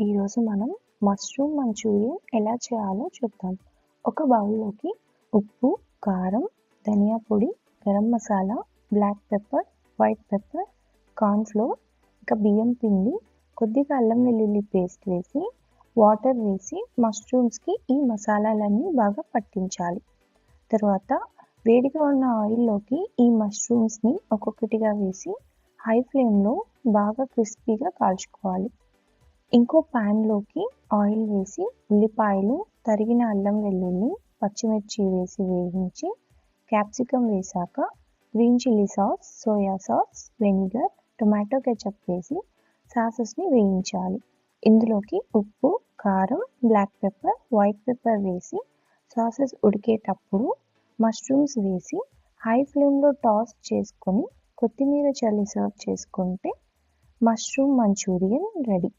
ఈరోజు మనం mushroom Manchurian ఎలా చేయాలో చూద్దాం. ఒక బౌల్లోకి ఉప్పు, కారం, ధనియా పొడి, garam masala, black pepper, white pepper, corn flour, ఇంకా బియ్యం పిండి, కొద్దిగా అల్లం వెల్లుల్లి పేస్ట్ వేసి వాటర్ వేసి మష్రూమ్స్కి ఈ మసాలాలన్నీ బాగా పట్టించాలి. తర్వాత వేడిగా ఉన్న ఆయిల్లోకి ఈ మష్రూమ్స్ని ఒక్కొక్కటిగా వేసి హై ఫ్లేమ్లో బాగా క్రిస్పీగా కాల్చుకోవాలి. ఇంకో ప్యాన్లోకి ఆయిల్ వేసి ఉల్లిపాయలు, తరిగిన అల్లం వెల్లుల్లి, పచ్చిమిర్చి వేసి వేయించి క్యాప్సికమ్ వేశాక green chilli sauce, soya sauce, vinegar, tomato ketchup వేసి సాసెస్ని వేయించాలి. ఇందులోకి ఉప్పు, కారం, బ్లాక్ పెప్పర్, వైట్ పెప్పర్ వేసి సాసెస్ ఉడికేటప్పుడు మష్రూమ్స్ వేసి హై ఫ్లేమ్లో టాస్ చేసుకొని కొత్తిమీర చల్లి సర్వ్ చేసుకుంటే మష్రూమ్ మంచూరియన్ రెడీ.